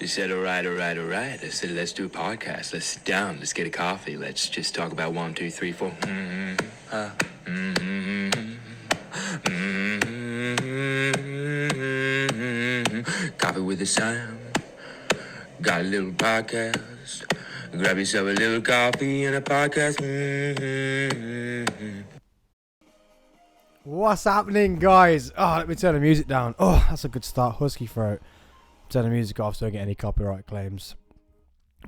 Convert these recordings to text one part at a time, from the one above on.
He said, all right. I said, let's do a podcast. Let's sit down. Let's get a coffee. Let's just talk about 1, 2, 3, 4. Coffee with a Sam. Got a little podcast. Grab yourself a little coffee and a podcast. What's happening, guys? Oh, let me turn the music down. Oh, that's a good start. Husky throat. Turn the music off so I don't get any copyright claims.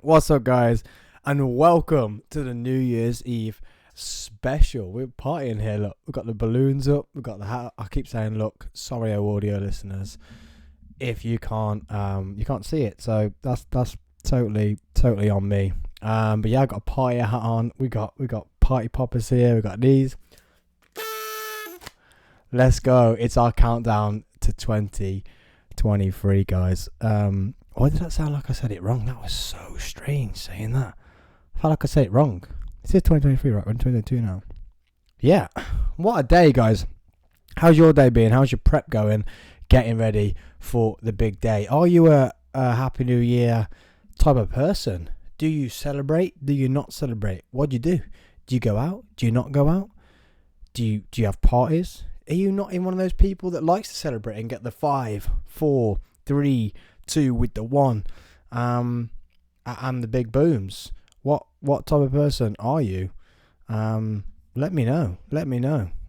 What's up, guys? And welcome to the New Year's Eve special. We're partying here. Look, we've got the balloons up. We've got the hat. I keep saying, look, sorry, audio listeners, if you can't see it. So that's totally on me. But yeah, I got a party hat on. We got party poppers here. We got these. Let's go. It's our countdown to 2023, guys. Why did that sound like I said it wrong? That was so strange saying that. I felt like I said it wrong. It says 2023, right? We're in 2022 now. Yeah. What a day, guys. How's your day been? How's your prep going? Getting ready for the big day. Are you a Happy New Year type of person? Do you celebrate? Do you not celebrate? What do you do? Do you go out? Do you not go out? Do you have parties? Are you not in one of those people that likes to celebrate and get the 5, 4, 3, 2 with the 1, and the big booms? What type of person are you? Let me know.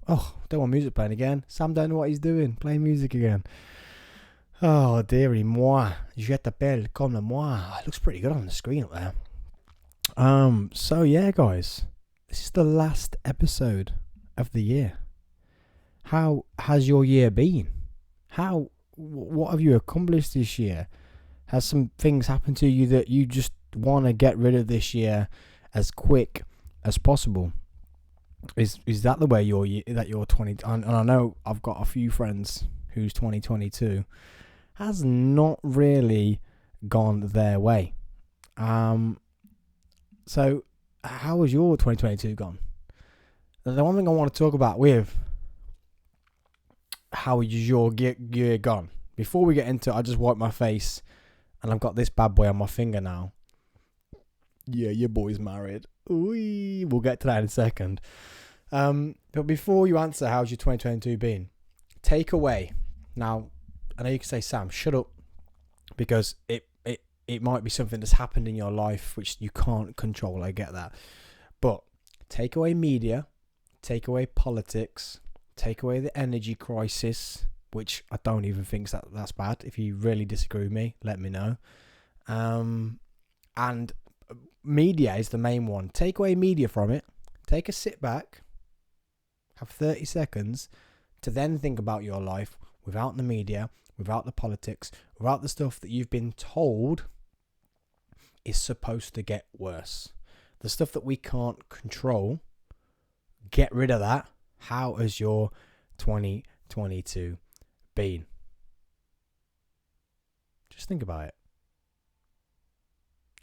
Oh, don't want music playing again. Sam don't know what he's doing. Playing music again. Oh, dearie moi. Je t'appelle comme moi. It looks pretty good on the screen up there. So yeah, guys. This is the last episode of the year. How has your year been? What have you accomplished this year? Has some things happened to you that you just want to get rid of this year as quick as possible? Is that the way you're 20? And I know I've got a few friends whose 2022 has not really gone their way. So how has your 2022 gone? The one thing I want to talk about with how is your year gone? Before we get into it, I just wiped my face and I've got this bad boy on my finger now. Yeah, your boy's married. Ooh, we'll get to that in a second. But before you answer, how's your 2022 been? Take away. Now, I know you can say, Sam, shut up, because it might be something that's happened in your life which you can't control. I get that. But take away media, take away politics, take away the energy crisis, which I don't even think that's bad. If you really disagree with me, let me know. And media is the main one. Take away media from it. Take a sit back. Have 30 seconds to then think about your life without the media, without the politics, without the stuff that you've been told is supposed to get worse. The stuff that we can't control, get rid of that. How has your 2022 been? Just think about it.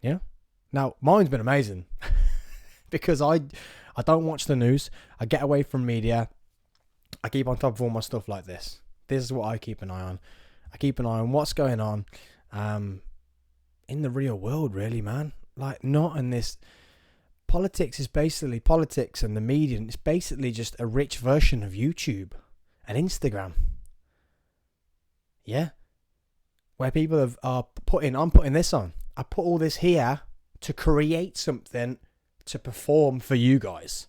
Yeah? Now, mine's been amazing because I don't watch the news. I get away from media. I keep on top of all my stuff like this. This is what I keep an eye on. I keep an eye on what's going on in the real world, really, man. Like, not in this. Politics is basically politics, and the media, it's basically just a rich version of YouTube and Instagram. Yeah? Where people I'm putting this on. I put all this here to create something to perform for you guys.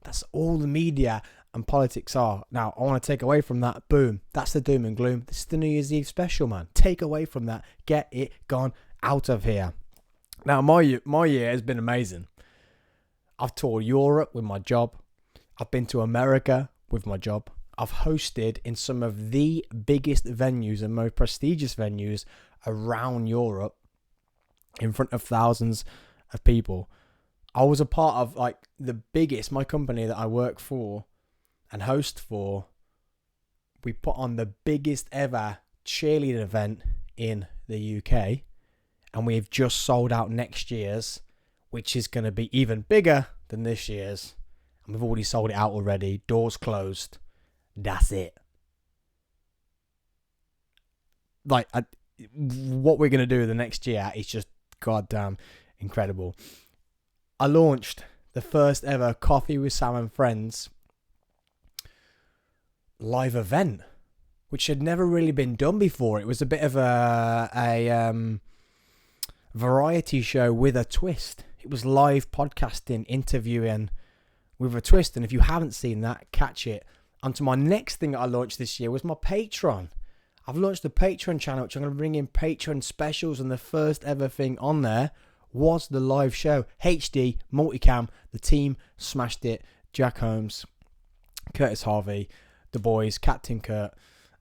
That's all the media and politics are. Now, I want to take away from that. Boom. That's the doom and gloom. This is the New Year's Eve special, man. Take away from that. Get it gone out of here. Now, my year has been amazing. I've toured Europe with my job. I've been to America with my job. I've hosted in some of the biggest venues and most prestigious venues around Europe in front of thousands of people. I was a part of my company that I work for and host for. We put on the biggest ever cheerleading event in the UK. And we've just sold out next year's, which is going to be even bigger than this year's. And we've already sold it out already. Doors closed. That's it. what we're going to do the next year is just goddamn incredible. I launched the first ever Coffee with Sam and Friends live event, which had never really been done before. It was a bit of a variety show with a twist. It was live podcasting, interviewing with a twist. And if you haven't seen that, catch it. Onto my next thing that I launched this year was my Patreon. I've launched the Patreon channel, which I'm going to bring in Patreon specials, and the first ever thing on there was the live show. HD, multicam, the team smashed it. Jack Holmes, Curtis Harvey, the boys, Captain Kurt,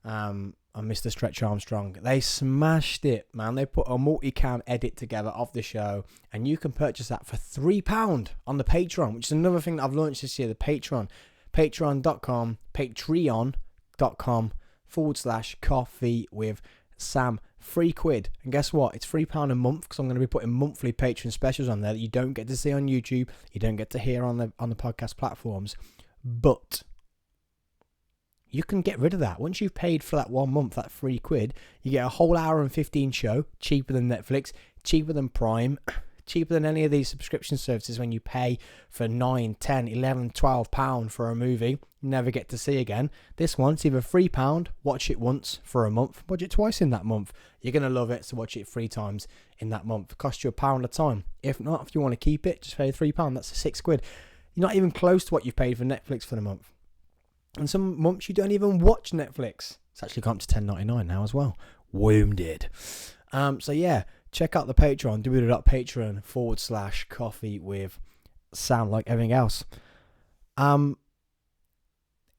and Mr. Stretch Armstrong. They smashed it, man. They put a multicam edit together of the show, and you can purchase that for £3 on the Patreon, which is another thing that I've launched this year, the Patreon. Patreon.com/coffee with Sam. £3. And guess what? It's £3 a month, because I'm going to be putting monthly Patreon specials on there that you don't get to see on YouTube, you don't get to hear on the podcast platforms. But you can get rid of that. Once you've paid for that 1 month, that £3, you get a whole hour and 15 show, cheaper than Netflix, cheaper than Prime, cheaper than any of these subscription services when you pay for 9, 10, 11, 12 pound for a movie you never get to see again. This one's either £3, watch it once for a month, watch it twice in that month. You're going to love it, so watch it 3 times in that month. It costs you £1 a time. If not, if you want to keep it, just pay £3. That's £6. You're not even close to what you've paid for Netflix for the month. And some months you don't even watch Netflix. It's actually gone up to $10.99 now as well. Wounded. So yeah, check out the Patreon, www.patreon.com/coffee with Sam, like everything else.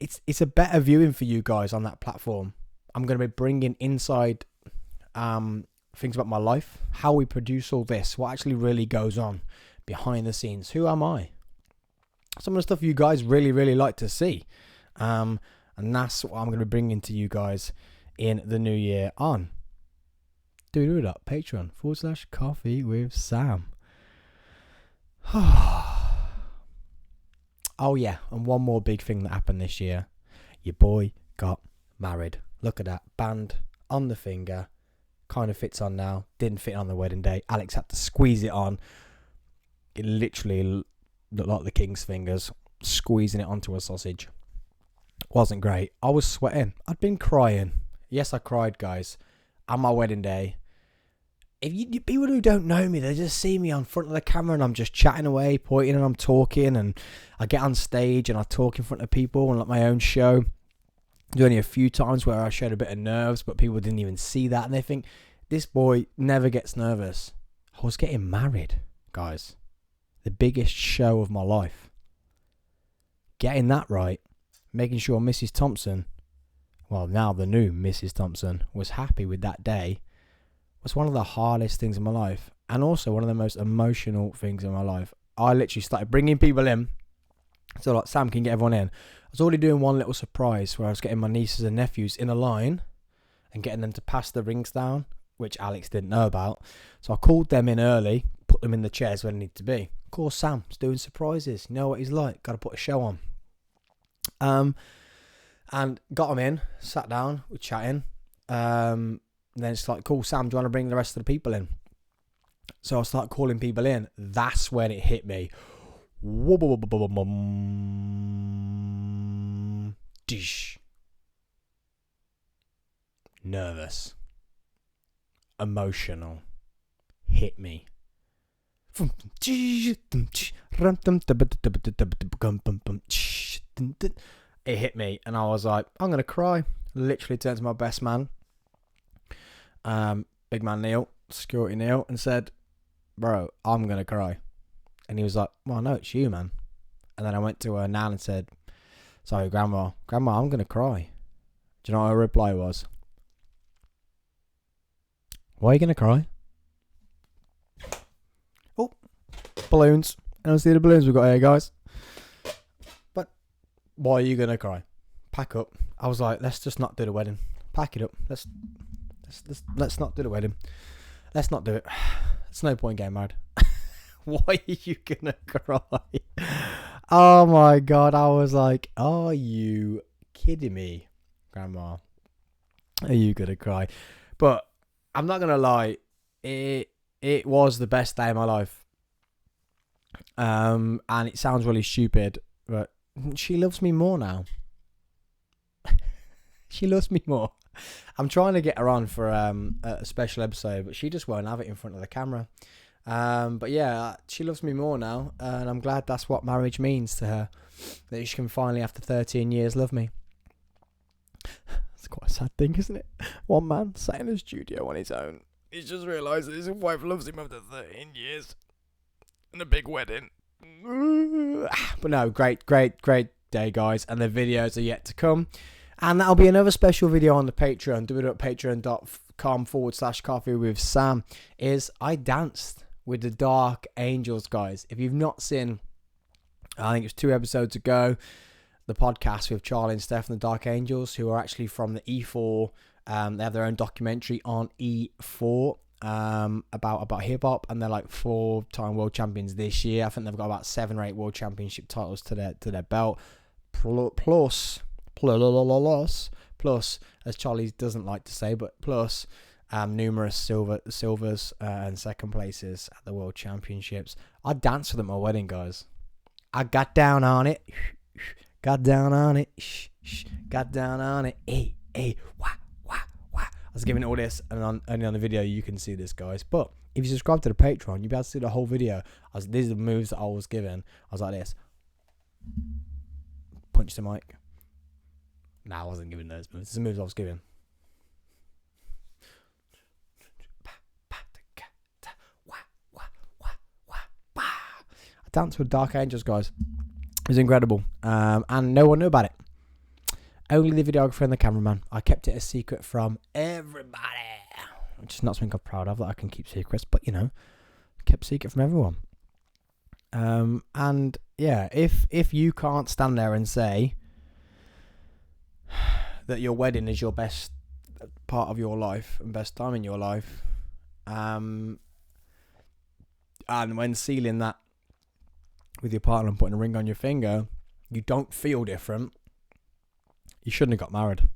It's a better viewing for you guys on that platform. I'm going to be bringing inside things about my life, how we produce all this, what actually really goes on behind the scenes. Who am I? Some of the stuff you guys really, really like to see. And that's what I'm going to be bringing to you guys in the new year on Patreon.com/coffee with Sam. Oh yeah, and one more big thing that happened this year. Your boy got married. Look at that band on the finger. Kind of fits on now. Didn't fit on the wedding day. Alex had to squeeze it on. It literally looked like the king's fingers, squeezing it onto a sausage. Wasn't great. I was sweating. I'd been crying. Yes, I cried, guys, on my wedding day. If you people who don't know me, they just see me on front of the camera and I'm just chatting away, pointing, and I'm talking, and I get on stage and I talk in front of people and like my own show. There's only a few times where I showed a bit of nerves, but people didn't even see that, and they think this boy never gets nervous. I was getting married, guys. The biggest show of my life. Getting that right. Making sure Mrs. Thompson, well now the new Mrs. Thompson, was happy with that day was one of the hardest things in my life, and also one of the most emotional things in my life. I literally started bringing people in, so like Sam can get everyone in. I was already doing one little surprise where I was getting my nieces and nephews in a line and getting them to pass the rings down, which Alex didn't know about. So I called them in early, put them in the chairs where they need to be. Of course, Sam's doing surprises. You know what he's like. Got to put a show on. And got them in, sat down, we're chatting. And then it's like, cool, Sam, do you want to bring the rest of the people in? So I start calling people in. That's when it hit me. Dish. Nervous. Emotional. Hit me. It hit me and I was like, I'm going to cry. Literally turned to my best man, big man Neil, security Neil, and said, bro, I'm going to cry. And he was like, well, no, it's you, man. And then I went to her nan and said, sorry, Grandma, I'm going to cry. Do you know what her reply was? Why are you going to cry? Oh, balloons. I don't see the balloons we've got here, guys. But why are you going to cry? Pack up. I was like, let's just not do the wedding. Pack it up. Let's not do the wedding. Let's not do it. It's no point getting married. Why are you gonna cry? Oh my god, I was like, are you kidding me, Grandma? Are you gonna cry? But I'm not gonna lie, it was the best day of my life. And it sounds really stupid, but she loves me more now. She loves me more. I'm trying to get her on for a special episode, but she just won't have it in front of the camera. But yeah, she loves me more now, and I'm glad that's what marriage means to her. That she can finally, after 13 years, love me. It's quite a sad thing, isn't it? One man sat in a studio on his own. He's just realised that his wife loves him after 13 years. And a big wedding. But no, great day, guys. And the videos are yet to come. And that'll be another special video on the Patreon. Do it at patreon.com/coffee with Sam. Is I danced with the Dark Angels, guys. If you've not seen, I think it's 2 episodes ago, the podcast with Charlie and Steph and the Dark Angels, who are actually from the E4. They have their own documentary on E4 about hip hop, and they're like 4-time world champions this year. I think they've got about 7 or 8 world championship titles to their belt. Plus, as Charlie doesn't like to say, but plus numerous silvers and second places at the world championships. I danced with them at my wedding, guys. I got down on it. Got down on it. Got down on it. Hey, wah. I was giving it all this, and only on the video you can see this, guys. But if you subscribe to the Patreon, you'll be able to see the whole video. These are the moves that I was given. I was like this. Punch the mic. Nah, I wasn't giving those moves. This is the moves I was given. I danced with Dark Angels, guys. It was incredible. And no one knew about it. Only the videographer and the cameraman. I kept it a secret from everybody. Which is not something I'm proud of, that I can keep secrets. But, kept secret from everyone. And, yeah, if you can't stand there and say that your wedding is your best part of your life and best time in your life, and when sealing that with your partner and putting a ring on your finger, you don't feel different, you shouldn't have got married. I'm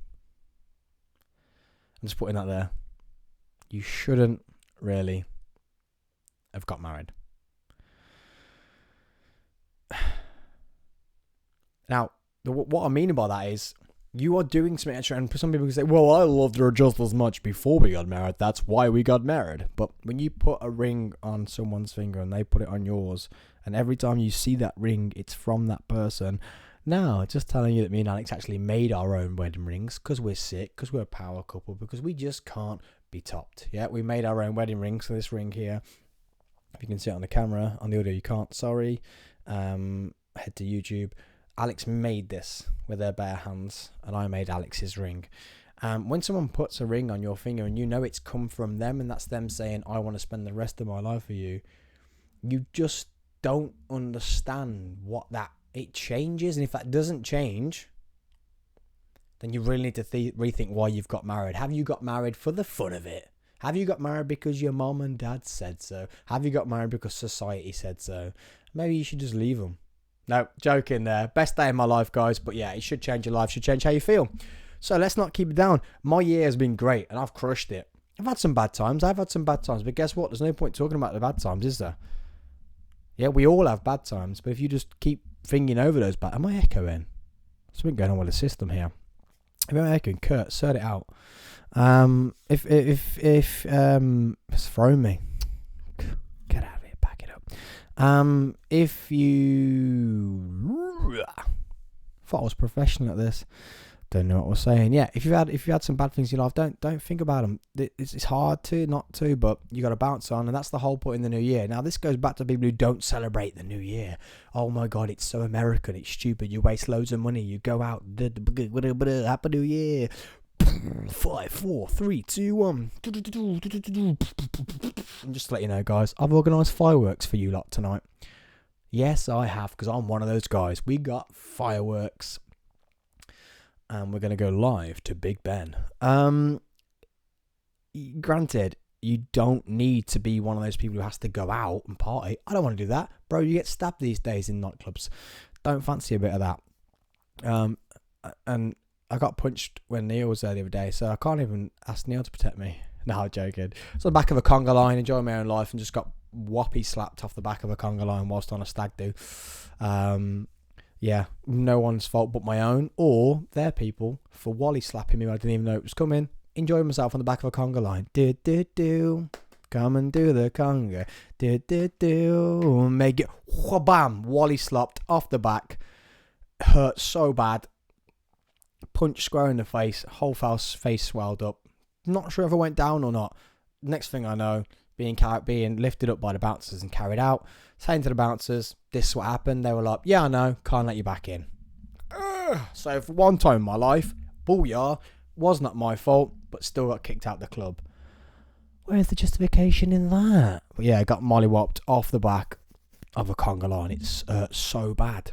just putting that there. You shouldn't really have got married. Now, what I mean by that is, you are doing something extra, and some people can say, well, I loved her just as much before we got married, that's why we got married. But when you put a ring on someone's finger and they put it on yours, and every time you see that ring, it's from that person. Now, just telling you that me and Alex actually made our own wedding rings, because we're sick, because we're a power couple, because we just can't be topped. Yeah, we made our own wedding ring. So this ring here, if you can see it on the camera, on the audio you can't, sorry. Head to YouTube. Alex made this with their bare hands, and I made Alex's ring. When someone puts a ring on your finger and you know it's come from them, and that's them saying, I want to spend the rest of my life with you, you just don't understand what it changes. And if that doesn't change, then you really need to rethink why you've got married. Have you got married for the fun of it? Have you got married because your mom and dad said so? Have you got married because society said so? Maybe you should just leave them. No, joking there. Best day of my life, guys. But yeah, it should change your life. Should change how you feel. So let's not keep it down. My year has been great, and I've crushed it. I've had some bad times. But guess what? There's no point talking about the bad times, is there? Yeah, we all have bad times. But if you just keep thinking over those bad... Am I echoing? Something going on with the system here. If I'm echoing, Kurt, sort it out. If it's throwing me. Get out of here. Back it up. If you thought I was professional at this, don't know what I was saying. Yeah, if you had some bad things in your life, don't think about them. It's hard to not to, but you got to bounce on, and that's the whole point in the new year. Now this goes back to people who don't celebrate the new year. Oh my god, it's so American, it's stupid. You waste loads of money. You go out, happy new year. 5, 4, 3, 2, 1. And just to let you know, guys, I've organised fireworks for you lot tonight. Yes, I have, because I'm one of those guys. We got fireworks, and we're going to go live to Big Ben. Granted, you don't need to be one of those people who has to go out and party. I don't want to do that. Bro, you get stabbed these days in nightclubs. Don't fancy a bit of that. And I got punched when Neil was there the other day, so I can't even ask Neil to protect me. No, I'm joking. So the back of a conga line, enjoying my own life, and just got whoppy slapped off the back of a conga line whilst on a stag do. Yeah, no one's fault but my own or their people for wally slapping me when I didn't even know it was coming. Enjoying myself on the back of a conga line. Do. Come and do the conga. Do. Make it whabam. Wally slapped off the back. Hurt so bad. Punch square in the face. Whole face swelled up. Not sure if I went down or not. Next thing I know, being lifted up by the bouncers and carried out. Saying to the bouncers, this is what happened. They were like, yeah, I know, can't let you back in. So for one time in my life, booyah, was not my fault, but still got kicked out the club. Where's the justification in that? But yeah, I got mollywopped off the back of a conga line. It's so bad.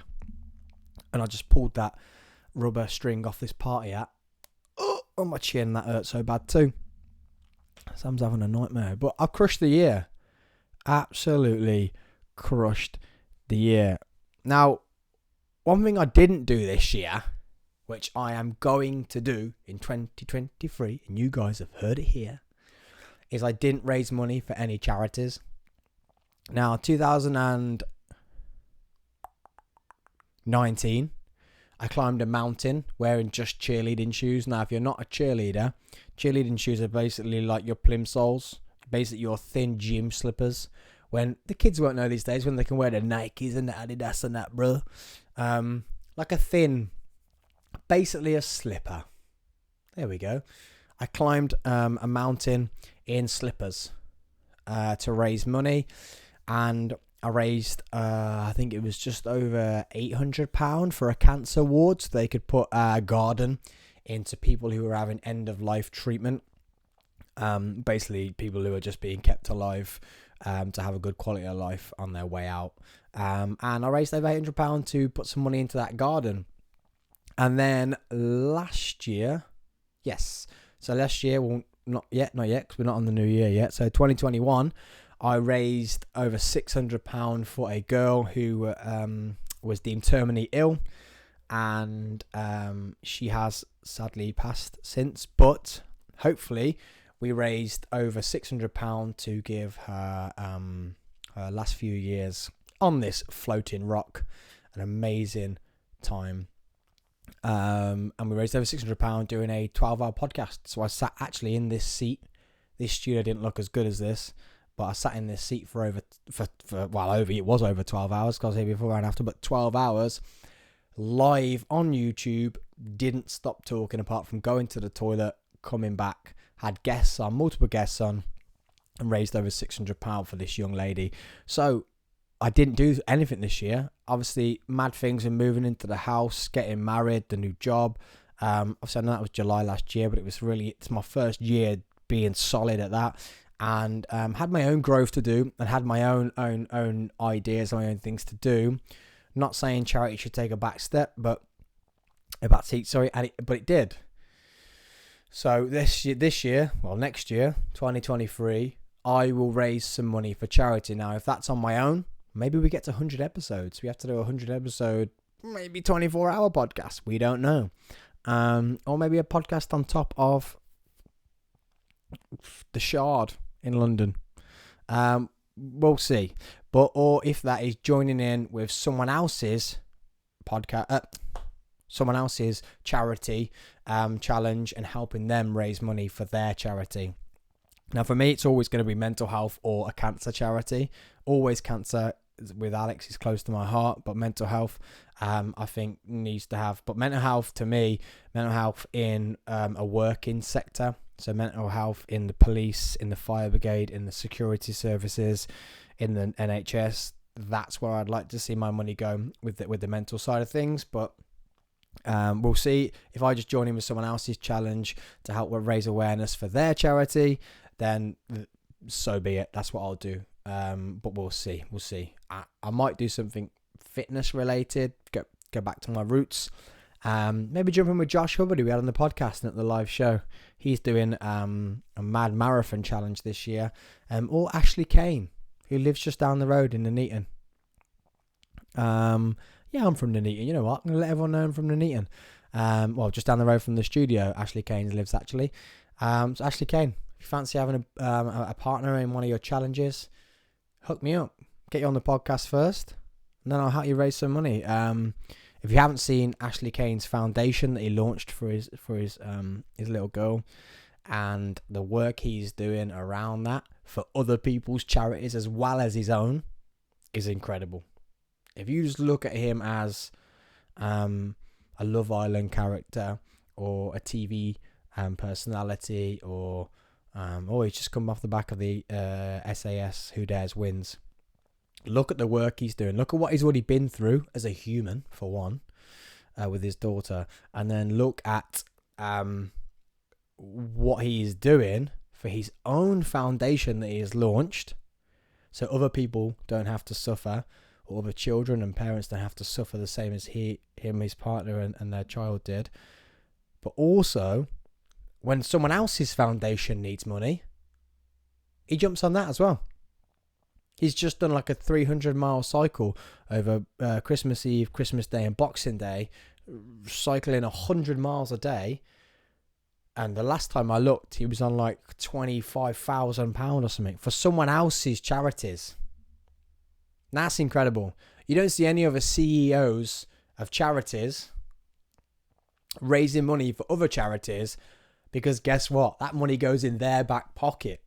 And I just pulled that rubber string off this party hat. On my chin, that hurt so bad too. Sam's having a nightmare. But I crushed the year. Absolutely crushed the year. Now, one thing I didn't do this year, which I am going to do in 2023, and you guys have heard it here, is I didn't raise money for any charities. Now, 2019, I climbed a mountain wearing just cheerleading shoes. Now, if you're not a cheerleader, cheerleading shoes are basically like your plimsolls, basically your thin gym slippers. When the kids won't know these days, when they can wear the Nikes and the Adidas and that, bro. Like a thin, basically a slipper. There we go. I climbed a mountain in slippers to raise money, and I raised, I think it was just over £800 for a cancer ward, so they could put a garden into people who were having end-of-life treatment. Basically, people who are just being kept alive to have a good quality of life on their way out. And I raised over £800 to put some money into that garden. And then last year, well, not yet, because we're not on the new year yet. So 2021, I raised over £600 for a girl who was deemed terminally ill, and she has sadly passed since. But hopefully, we raised over £600 to give her her last few years on this floating rock. An amazing time. And we raised over £600 doing a 12-hour podcast. So I sat actually in this seat. This studio didn't look as good as this, but I sat in this seat for over 12 hours, because I was here before and after, but 12 hours live on YouTube. Didn't stop talking apart from going to the toilet, coming back, had guests on, multiple guests on, and raised over £600 for this young lady. So I didn't do anything this year. Obviously, mad things and moving into the house, getting married, the new job. Obviously, I know that was July last year, but it's my first year being solid at that. And had my own growth to do, and had my own ideas, my own things to do. Not saying charity should take a back step, but but it did. So next year, 2023, I will raise some money for charity. Now, if that's on my own, maybe we get to 100 episodes. We have to do a 100 episode, maybe 24-hour podcast. We don't know. Or maybe a podcast on top of the Shard in London. We'll see. Or if that is joining in with someone else's podcast, someone else's charity challenge, and helping them raise money for their charity. Now, for me, it's always going to be mental health or a cancer charity. Always cancer with Alex is close to my heart, but mental health, I think, needs to have. But mental health, to me, mental health in a working sector. So mental health in the police, in the fire brigade, in the security services, in the NHS. That's where I'd like to see my money go with the mental side of things. But we'll see. If I just join in with someone else's challenge to help raise awareness for their charity, then so be it. That's what I'll do. But we'll see. I might do something fitness related. Go back to my roots. Maybe jump in with Josh Hubbard, who we had on the podcast and at the live show. He's doing a mad marathon challenge this year. Or Ashley Kane, who lives just down the road in Nuneaton. Yeah, I'm from Nuneaton. You know what? I'm going to let everyone know I'm from Nuneaton. Just down the road from the studio, Ashley Kane lives actually. So Ashley Kane, If you fancy having a partner in one of your challenges, hook me up. Get you on the podcast first, and then I'll help you raise some money. If you haven't seen Ashley Kane's foundation that he launched for his little girl, and the work he's doing around that for other people's charities as well as his own, is incredible. If you just look at him as a Love Island character or a TV personality, or he's just come off the back of the SAS Who Dares Wins. Look at the work he's doing. Look at what he's already been through as a human, for one, with his daughter. And then look at what he is doing for his own foundation that he has launched, so other people don't have to suffer, or other children and parents don't have to suffer the same as his partner and their child did. But also, when someone else's foundation needs money, he jumps on that as well. He's just done like a 300-mile cycle over Christmas Eve, Christmas Day and Boxing Day, cycling 100 miles a day. And the last time I looked, he was on like £25,000 or something for someone else's charities. That's incredible. You don't see any other CEOs of charities raising money for other charities, because guess what? That money goes in their back pocket.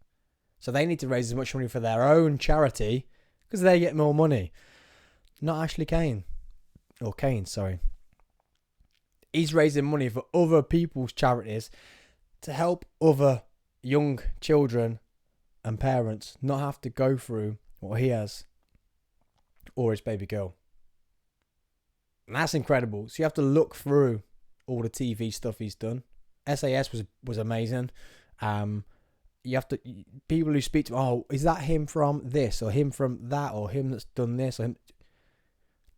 So they need to raise as much money for their own charity because they get more money. Not Ashley Kane. Or Kane, sorry. He's raising money for other people's charities to help other young children and parents not have to go through what he has, or his baby girl. And that's incredible. So you have to look through all the TV stuff he's done. SAS was amazing. You have to, people who speak to, oh, is that him from this, or him from that, or him that's done this, or him.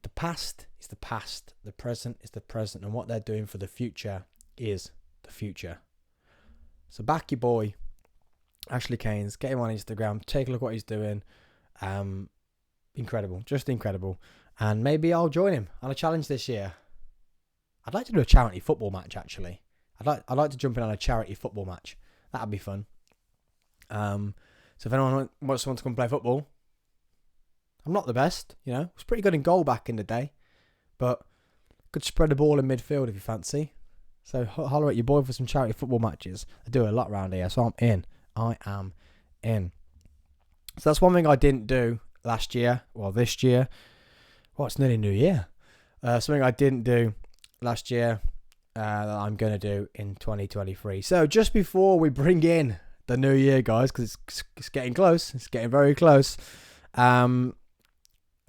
The past is the past. The present is the present. And what they're doing for the future is the future. So back your boy, Ashley Kane's. Get him on Instagram. Take a look what he's doing. Incredible. Just incredible. And maybe I'll join him on a challenge this year. I'd like to do a charity football match, actually. I'd like to jump in on a charity football match. That'd be fun. So if anyone wants someone to come play football, I'm not the best, I was pretty good in goal back in the day, but could spread the ball in midfield if you fancy. So holler at your boy for some charity football matches. I do a lot around here, so I'm in. I am in. So that's one thing I didn't do last year. Well, this year. Well, it's nearly New Year. Something I didn't do last year that I'm going to do in 2023. So just before we bring in the new year, guys, because it's getting close. It's getting very close. I'm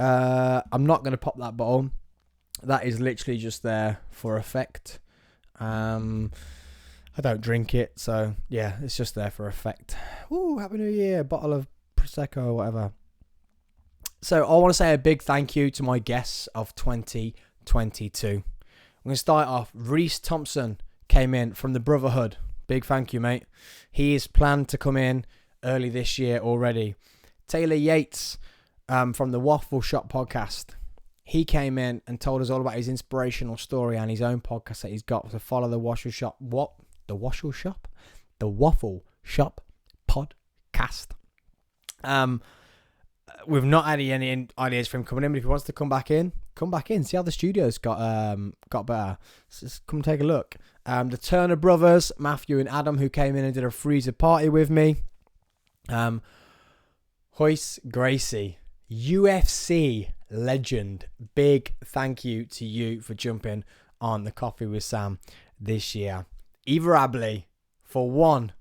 not going to pop that bottle. That is literally just there for effect. I don't drink it, so yeah, it's just there for effect. Ooh, Happy New Year, bottle of Prosecco or whatever. So I want to say a big thank you to my guests of 2022. I'm going to start off. Reese Thompson came in from the Brotherhood. Big thank you, mate. He is planned to come in early this year already. Taylor Yates from the Waffle Shop podcast. He came in and told us all about his inspirational story and his own podcast that he's got to follow the Waffle Shop. What? The Waffle Shop? The Waffle Shop podcast. We've not had any ideas for him coming in, but if he wants to come back in. See how the studio's got better. So just come take a look. The Turner brothers, Matthew and Adam, who came in and did a freezer party with me. Hoyce Gracie, UFC legend. Big thank you to you for jumping on the Coffee with Sam this year. Eva Abley, for one,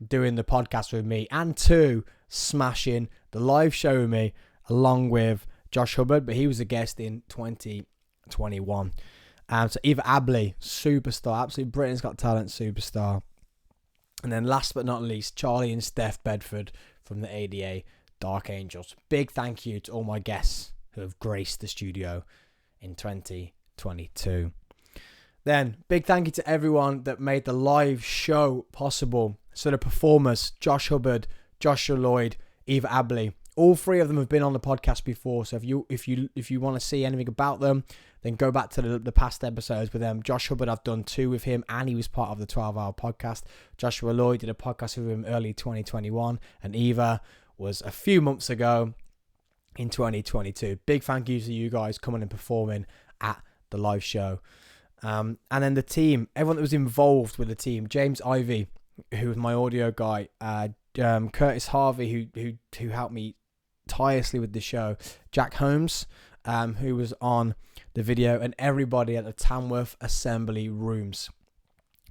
doing the podcast with me, and two, smashing the live show with me along with Josh Hubbard, but he was a guest in 2021. So Eva Abley, superstar, absolute Britain's Got Talent superstar. And then last but not least, Charlie and Steph Bedford from the ADA Dark Angels. Big thank you to all my guests who have graced the studio in 2022. Then, big thank you to everyone that made the live show possible. So the performers, Josh Hubbard, Joshua Lloyd, Eva Abley, All three of them have been on the podcast before, so if you want to see anything about them, then go back to the past episodes with them. Josh Hubbard, I've done 2 with him, and he was part of the 12-hour podcast. Joshua Lloyd did a podcast with him early 2021, and Eva was a few months ago in 2022. Big thank you to you guys coming and performing at the live show. And then the team, everyone that was involved with the team, James Ivy, who was my audio guy, Curtis Harvey, who helped me tirelessly with the show, Jack Holmes, who was on the video, and everybody at the Tamworth Assembly Rooms.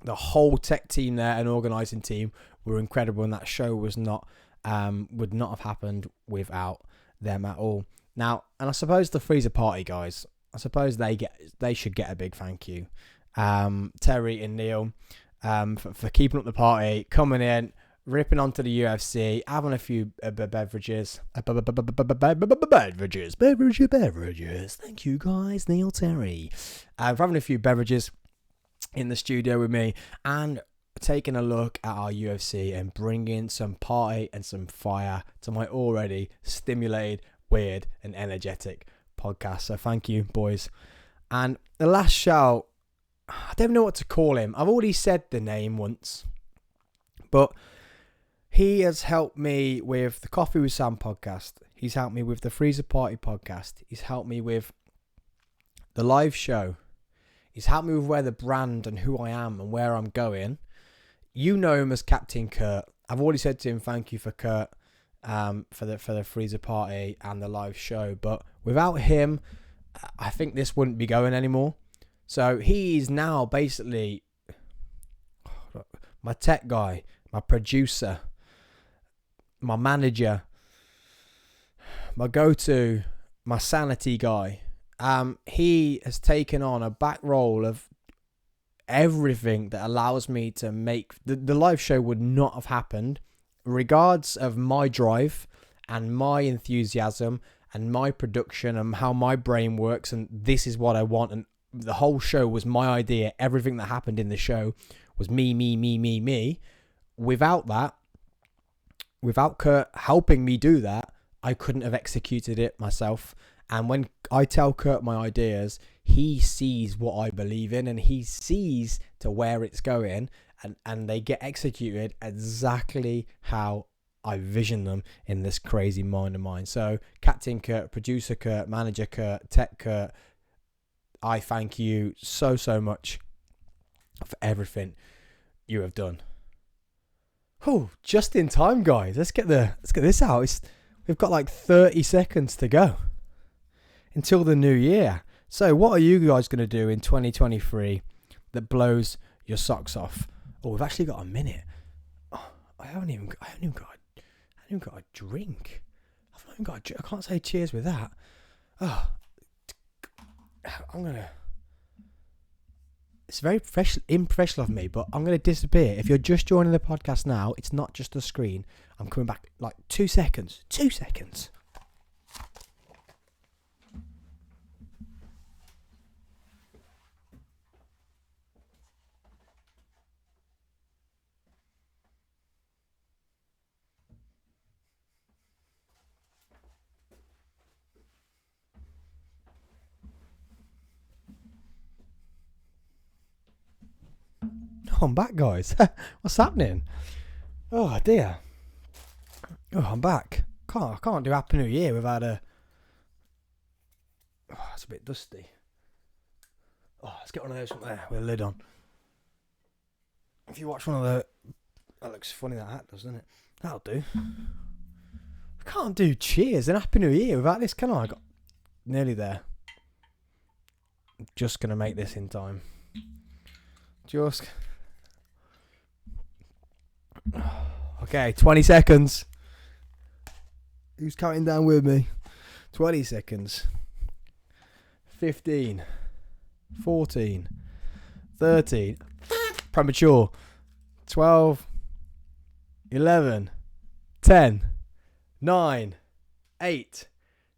The whole tech team there and organising team were incredible, and that show was not would not have happened without them at all. Now, and I suppose the freezer party guys, I suppose they should get a big thank you. Terry and Neil for keeping up the party, coming in, ripping onto the UFC, having a few beverages. Beverages. Thank you guys, Neil, Terry. For having a few beverages in the studio with me and taking a look at our UFC and bringing some party and some fire to my already stimulated, weird and energetic podcast. So thank you, boys. And the last shout, I don't know what to call him. I've already said the name once, but he has helped me with the Coffee with Sam podcast. He's helped me with the Freezer Party podcast. He's helped me with the live show. He's helped me with where the brand and who I am and where I'm going. You know him as Captain Kurt. I've already said to him, thank you for Kurt, for the Freezer Party and the live show. But without him, I think this wouldn't be going anymore. So he's now basically my tech guy, my producer, my manager, my go-to, my sanity guy. He has taken on a back role of everything that allows me to make the live show would not have happened regards of my drive and my enthusiasm and my production and how my brain works, and this is what I want, and the whole show was my idea. Everything that happened in the show was me. Without that, without Kurt helping me do that, I couldn't have executed it myself. And when I tell Kurt my ideas, he sees what I believe in and he sees to where it's going, and they get executed exactly how I vision them in this crazy mind of mine. So Captain Kurt, producer Kurt, manager Kurt, tech Kurt, I thank you so much for everything you have done. Oh, just in time, guys. Let's get this out. We've got like 30 seconds to go until the new year. So what are you guys going to do in 2023 that blows your socks off? Oh, we've actually got a minute. Oh, I haven't even got a drink. I can't say cheers with that. Oh, it's very unprofessional of me, but I'm going to disappear. If you're just joining the podcast now, it's not just a screen. I'm coming back like 2 seconds. 2 seconds. Oh, I'm back, guys. What's happening? Oh dear. Oh, I'm back. I can't do Happy New Year without a. Oh, it's a bit dusty. Oh, let's get one of those from there with a lid on. If you watch one of the, that looks funny. That hat does, doesn't it? That'll do. I can't do cheers and Happy New Year without this, can I? I got nearly there. I'm just gonna make this in time. Just. Okay, 20 seconds. Who's counting down with me? 20 seconds. 15. 14. 13. Premature. 12. 11. 10. 9. 8.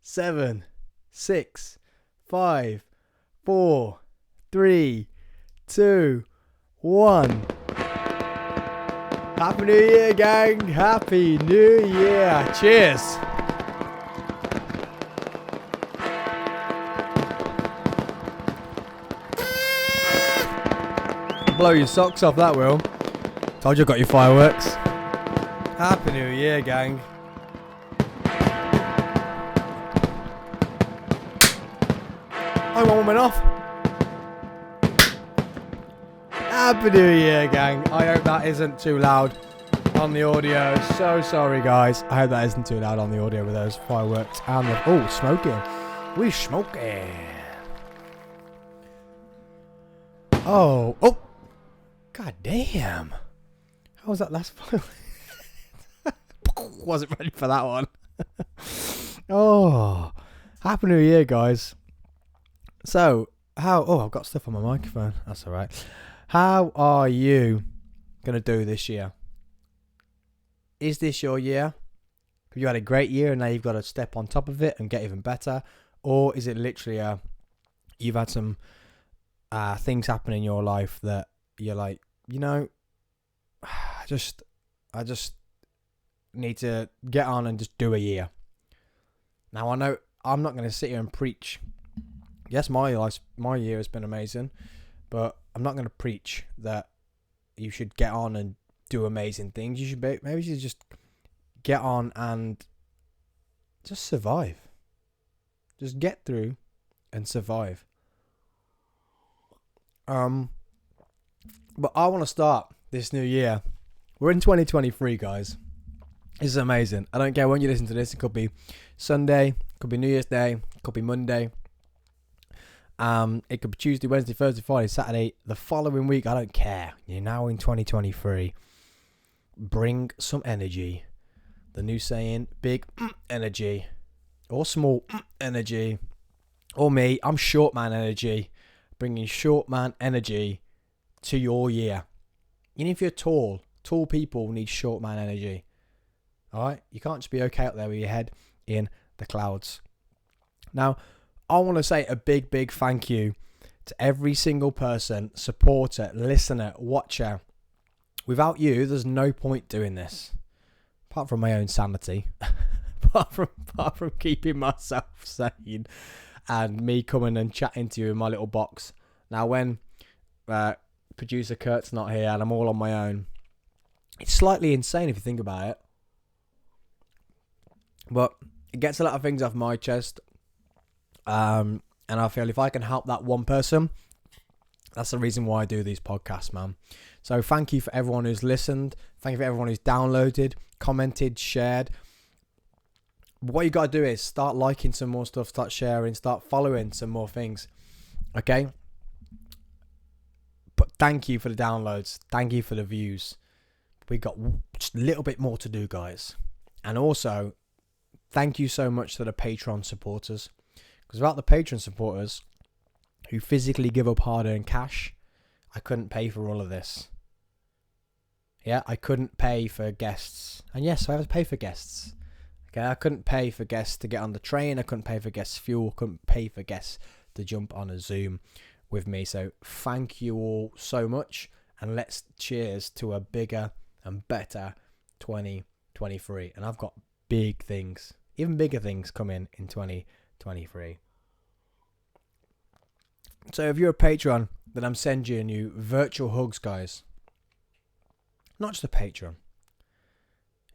7. 6. 5. 4. 3. 2. 1. Happy New Year, gang. Happy New Year. Cheers. blow your socks off, that will. Told you I got your fireworks. Happy New Year, gang. I one went off. Happy New Year, gang. I hope that isn't too loud on the audio. So sorry, guys. I hope that isn't too loud on the audio with those fireworks and the... Oh, smoking. We smoking. Oh. God damn. How was that last firework? Wasn't ready for that one. Oh. Happy New Year, guys. So, I've got stuff on my microphone. That's all right. How are you going to do this year? Is this your year? Have you had a great year and now you've got to step on top of it and get even better? Or is it literally you've had some things happen in your life that you're like, I just need to get on and just do a year. Now, I know I'm not going to sit here and preach. Yes, my year has been amazing, but I'm not going to preach that you should get on and do amazing things. You should just get on and just survive. Just get through and survive. But I want to start this new year. We're in 2023, guys. This is amazing. I don't care when you listen to this. It could be Sunday, it could be New Year's Day, it could be Monday. It could be Tuesday, Wednesday, Thursday, Friday, Saturday, the following week. I don't care. You're now in 2023. Bring some energy. The new saying, big energy. Or small energy. Or me, I'm short man energy. Bringing short man energy to your year. Even if you're tall people need short man energy. Alright? You can't just be okay up there with your head in the clouds. Now, I want to say a big, big thank you to every single person, supporter, listener, watcher. Without you, there's no point doing this. Apart from my own sanity. apart from keeping myself sane. And me coming and chatting to you in my little box. Now, when producer Kurt's not here and I'm all on my own, it's slightly insane if you think about it. But it gets a lot of things off my chest. And I feel if I can help that one person, that's the reason why I do these podcasts, man. So thank you for everyone who's listened. Thank you for everyone who's downloaded, commented, shared. What you got to do is start liking some more stuff, start sharing, start following some more things. Okay? But thank you for the downloads. Thank you for the views. We got just a little bit more to do, guys. And also, thank you so much to the Patreon supporters. Because without the Patreon supporters who physically give up hard-earned cash, I couldn't pay for all of this. Yeah, I couldn't pay for guests. And yes, I have to pay for guests. Okay, I couldn't pay for guests to get on the train. I couldn't pay for guests' fuel. I couldn't pay for guests to jump on a Zoom with me. So thank you all so much. And let's cheers to a bigger and better 2023. And I've got big things, even bigger things coming in 2023. So if you're a patron, then I'm sending you virtual hugs, guys. Not just a patron.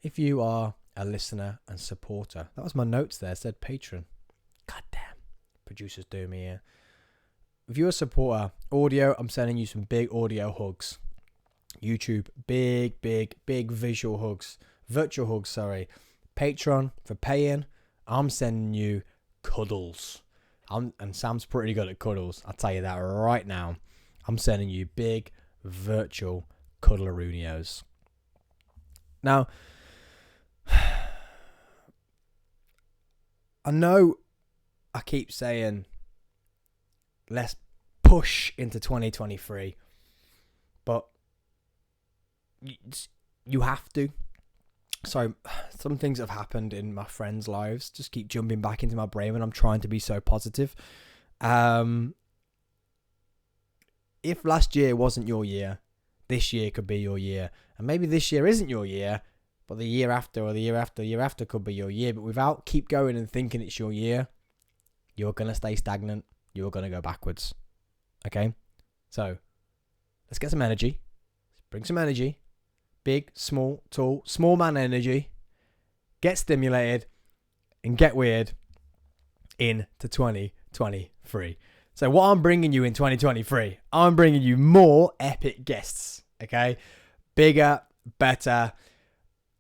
If you are a listener and supporter, that was my notes there, said patron. God damn, producers do me here. If you're a supporter, audio, I'm sending you some big audio hugs. YouTube, big visual hugs. Virtual hugs, sorry. Patreon, for paying, I'm sending you cuddles. And Sam's pretty good at cuddles. I'll tell you that right now. I'm sending you big virtual cuddleroonios. Now, I know I keep saying let's push into 2023, but you have to. So some things have happened in my friends' lives just keep jumping back into my brain when I'm trying to be so positive. If last year wasn't your year, this year could be your year. And maybe this year isn't your year, but the year after or the year after could be your year. But without keep going and thinking it's your year, you're going to stay stagnant. You're going to go backwards. Okay? So Let's get some energy. Bring some energy. Big, small, tall, small man energy. Get stimulated and get weird into 2023. So what I'm bringing you in 2023, I'm bringing you more epic guests, okay? Bigger, better.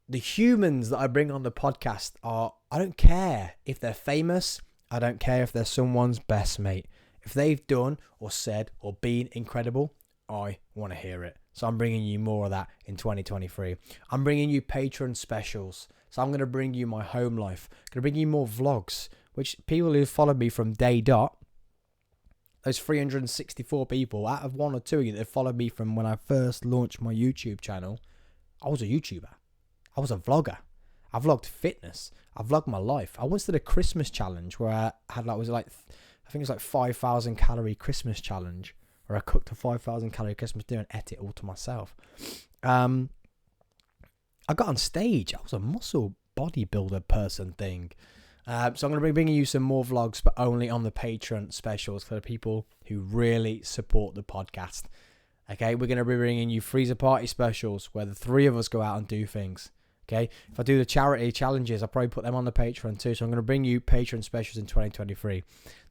The humans that I bring on the podcast I don't care if they're famous. I don't care if they're someone's best mate. If they've done or said or been incredible, I want to hear it. So I'm bringing you more of that in 2023. I'm bringing you Patreon specials. So I'm going to bring you my home life. I'm going to bring you more vlogs, which people who followed me from day dot, those 364 people, out of one or two of you that followed me from when I first launched my YouTube channel, I was a YouTuber. I was a vlogger. I vlogged fitness. I vlogged my life. I once did a Christmas challenge where I had I think it was like 5,000 calorie Christmas challenge, where I cooked a 5,000 calorie Christmas dinner and ate it all to myself. I got on stage. I was a muscle bodybuilder person thing. So I'm going to be bringing you some more vlogs, but only on the Patreon specials for the people who really support the podcast. Okay, we're going to be bringing you freezer party specials where the three of us go out and do things. Okay, if I do the charity challenges, I'll probably put them on the Patreon too. So I'm going to bring you Patreon specials in 2023.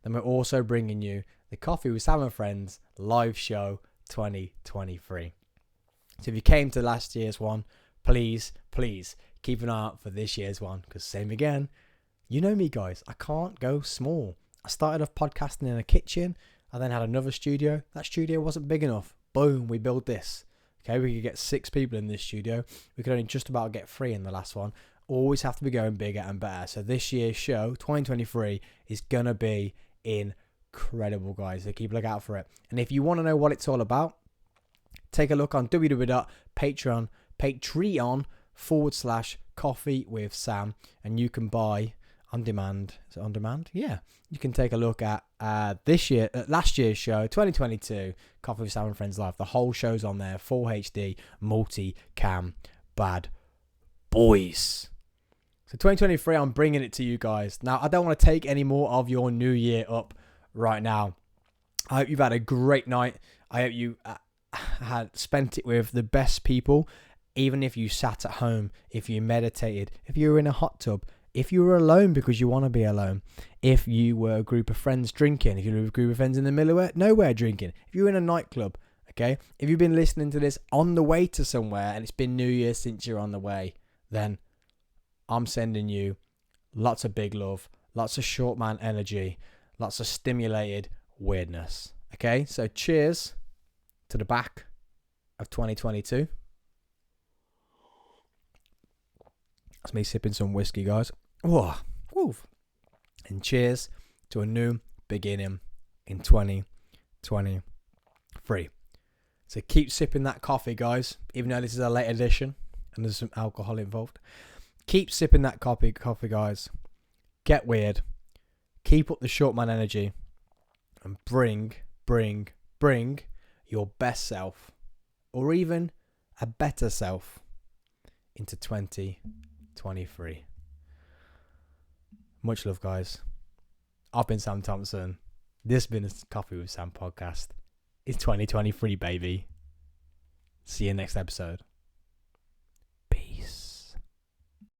Then we're also bringing you the Coffee with Sam and Friends live show 2023. So if you came to last year's one, please keep an eye out for this year's one, because same again. You know me, guys. I can't go small. I started off podcasting in a kitchen. I then had another studio. That studio wasn't big enough. Boom, we built this. Okay, we could get 6 people in this studio. We could only just about get 3 in the last one. Always have to be going bigger and better. So this year's show, 2023, is going to be incredible, guys. So keep a look out for it. And if you want to know what it's all about, take a look on Patreon/coffee with Sam, and you can buy on demand. Is it on demand? Yeah. You can take a look at last year's show, 2022, Coffee with Sam and Friends Live. The whole show's on there, full HD, multi-cam, bad boys. So 2023, I'm bringing it to you guys. Now, I don't want to take any more of your new year up right now. I hope you've had a great night. I hope you had spent it with the best people, even if you sat at home, if you meditated, if you were in a hot tub, if you were alone because you want to be alone, if you were a group of friends drinking, if you were a group of friends in the middle of nowhere drinking, if you were in a nightclub, okay? If you've been listening to this on the way to somewhere and it's been New Year since you're on the way, then I'm sending you lots of big love, lots of short man energy, lots of stimulated weirdness, okay? So cheers to the back of 2022. That's me sipping some whiskey, guys. Whoa. And cheers to a new beginning in 2023. So keep sipping that coffee, guys, even though this is a late edition and there's some alcohol involved. Keep sipping that coffee, guys. Get weird. Keep up the short man energy and bring your best self, or even a better self, into 2023. Much love, guys. I've been Sam Thompson. This has been a Coffee with Sam podcast. It's 2023, baby. See you next episode.